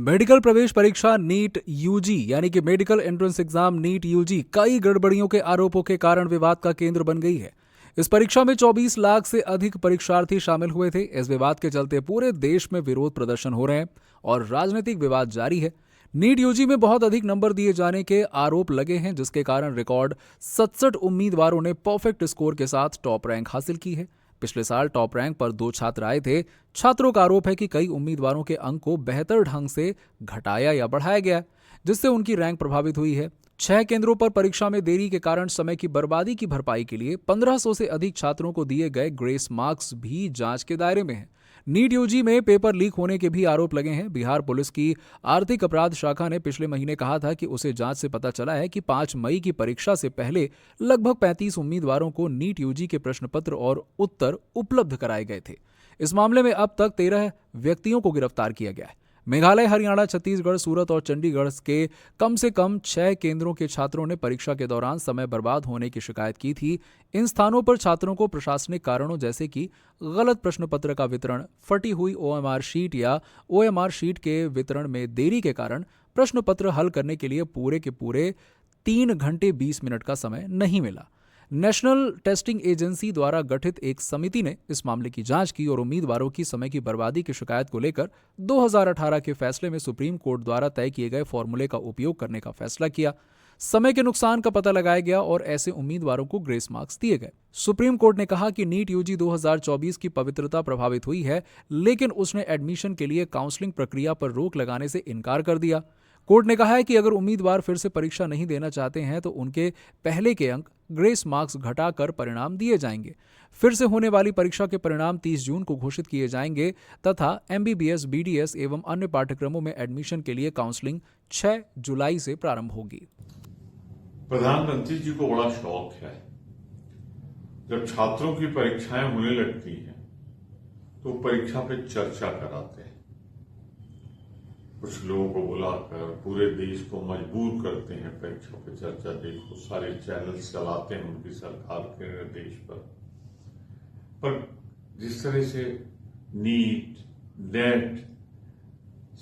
Medical प्रवेश परीक्षा NEET UG यानी कि medical entrance exam NEET UG कई गड़बड़ियों के आरोपों के कारण विवाद का केंद्र बन गई है। इस परीक्षा में 24 लाख से अधिक परीक्षार्थी शामिल हुए थे। इस विवाद के चलते पूरे देश में विरोध प्रदर्शन हो रहे हैं और राजनीतिक विवाद जारी है। नीट यूजी में बहुत अधिक नंबर दिए जाने के आरोप लगे हैं, जिसके कारण रिकॉर्ड 67 उम्मीदवारों ने परफेक्ट स्कोर के साथ टॉप रैंक हासिल की है। पिछले साल टॉप रैंक पर 2 छात्र आए थे। छात्रों का आरोप है कि कई उम्मीदवारों के अंक को बेहतर ढंग से घटाया या बढ़ाया गया, जिससे उनकी रैंक प्रभावित हुई है। 6 केंद्रों पर परीक्षा में देरी के कारण समय की बर्बादी की भरपाई के लिए 1500 से अधिक छात्रों को दिए गए ग्रेस मार्क्स भी जांच के दायरे में हैं। नीट यूजी में पेपर लीक होने के भी आरोप लगे हैं। बिहार पुलिस की आर्थिक अपराध शाखा ने पिछले महीने कहा था कि उसे जांच से पता चला है कि 5 मई की परीक्षा से पहले लगभग 35 उम्मीदवारों को नीट यूजी के प्रश्न पत्र और उत्तर उपलब्ध कराए गए थे। इस मामले में अब तक 13 व्यक्तियों को गिरफ्तार किया गया है। मेघालय, हरियाणा, छत्तीसगढ़, सूरत और चंडीगढ़ के कम 6 केंद्रों के छात्रों ने परीक्षा के दौरान समय बर्बाद होने की शिकायत की थी। इन स्थानों पर छात्रों को प्रशासनिक कारणों जैसे कि गलत प्रश्न पत्र का वितरण, फटी हुई ओएमआर शीट या ओएमआर शीट के वितरण में देरी के कारण प्रश्न पत्र हल करने के लिए पूरे के पूरे 3 घंटे 20 मिनट का समय नहीं मिला। नेशनल टेस्टिंग एजेंसी द्वारा गठित एक समिति ने इस मामले की जांच की और उम्मीदवारों की समय की बर्बादी की शिकायत को लेकर 2018 के फैसले में सुप्रीम कोर्ट द्वारा तय किए गए फॉर्मूले का उपयोग करने का फैसला किया। समय के नुकसान का पता लगाया गया और ऐसे उम्मीदवारों को ग्रेस मार्क्स दिए गए। सुप्रीम कोर्ट ने कहा कि नीट यूजी 2024 की पवित्रता प्रभावित हुई है, लेकिन उसने एडमिशन के लिए काउंसलिंग प्रक्रिया पर रोक लगाने से इनकार कर दिया। कोर्ट ने कहा है कि अगर उम्मीदवार फिर से परीक्षा नहीं देना चाहते हैं तो उनके पहले के अंक ग्रेस मार्क्स घटाकर परिणाम दिए जाएंगे। फिर से होने वाली परीक्षा के परिणाम 30 जून को घोषित किए जाएंगे तथा एमबीबीएस, बीडीएस एवं अन्य पाठ्यक्रमों में एडमिशन के लिए काउंसलिंग 6 जुलाई से प्रारंभ होगी। प्रधानमंत्री जी को बड़ा शौक है, जब छात्रों की परीक्षाएं होने लगती हैं तो परीक्षा पे चर्चा कराते हैं। कुछ लोगों को बुलाकर पूरे देश को मजबूर करते हैं परीक्षा पे चर्चा। देखो, सारे चैनल चलाते हैं उनकी सरकार के निर्देश पर जिस तरह से नीट, नेट,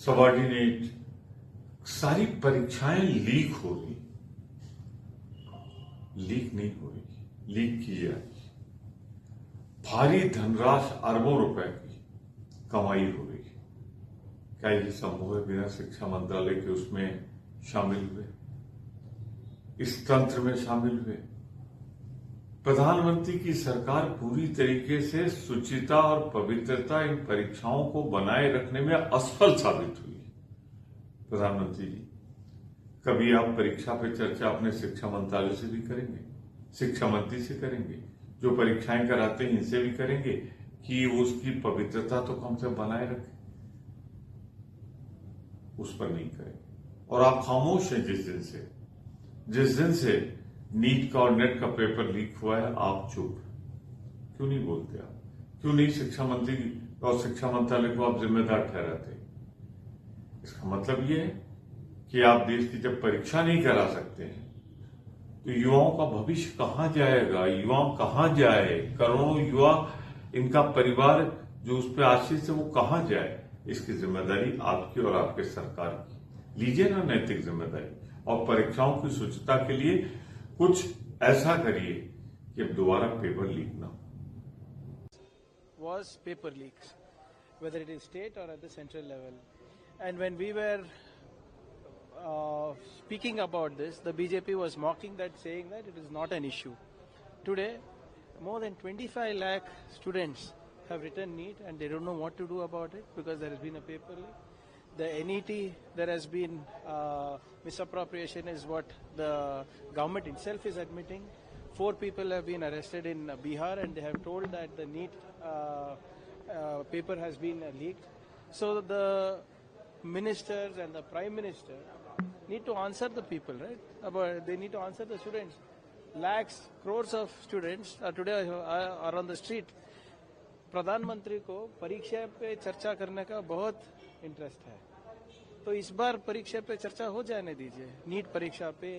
सबऑर्डिनेट सारी परीक्षाएं लीक हो रही, लीक नहीं हो रही, लीक की जाएगी। भारी धनराशि, अरबों रुपए की कमाई हो रही। क्या ये संभव है बिना शिक्षा मंत्रालय के उसमें शामिल हुए, इस तंत्र में शामिल हुए? प्रधानमंत्री की सरकार पूरी तरीके से शुचिता और पवित्रता इन परीक्षाओं को बनाए रखने में असफल साबित हुई। प्रधानमंत्री जी, कभी आप परीक्षा पे चर्चा अपने शिक्षा मंत्रालय से भी करेंगे, शिक्षा मंत्री से करेंगे, जो परीक्षाएं कराते हैं इनसे भी करेंगे कि उसकी पवित्रता तो कम से बनाए रखें? उस पर नहीं करेंगे। और आप खामोश हैं जिस दिन से नीट का और नेट का पेपर लीक हुआ है, आप चुप क्यों नहीं बोलते? आप क्यों नहीं शिक्षा मंत्री और शिक्षा मंत्रालय को आप जिम्मेदार ठहराते? इसका मतलब ये है कि आप देश की जब परीक्षा नहीं करा सकते हैं तो युवाओं का भविष्य कहां जाएगा? युवा कहां जाए? करोड़ों युवा, इनका परिवार जो उस पर आश्रित है, वो कहां जाए? इसकी जिम्मेदारी आपकी और आपके सरकार की। लीजिए ना नैतिक जिम्मेदारी और परीक्षाओं की शुचिता के लिए कुछ ऐसा करिए कि अब दोबारा पेपर लीक ना हो। Was paper leaks, whether it is state or at the central level. And when we were speaking about this, the BJP was mocking that, saying that it is not an issue. Today, more than 25 lakh students have written NEET and they don't know what to do about it because there has been a paper leak. The NET, there has been misappropriation is what the government itself is admitting. 4 people have been arrested in Bihar and they have told that the NEET paper has been leaked. So the ministers and the Prime Minister need to answer the people, right? They need to answer the students. Lakhs, crores of students today are on the street. प्रधानमंत्री को परीक्षा पे चर्चा करने का बहुत interest है, तो इस बार परीक्षा पे चर्चा हो जाने दीजिए। नीट परीक्षा पे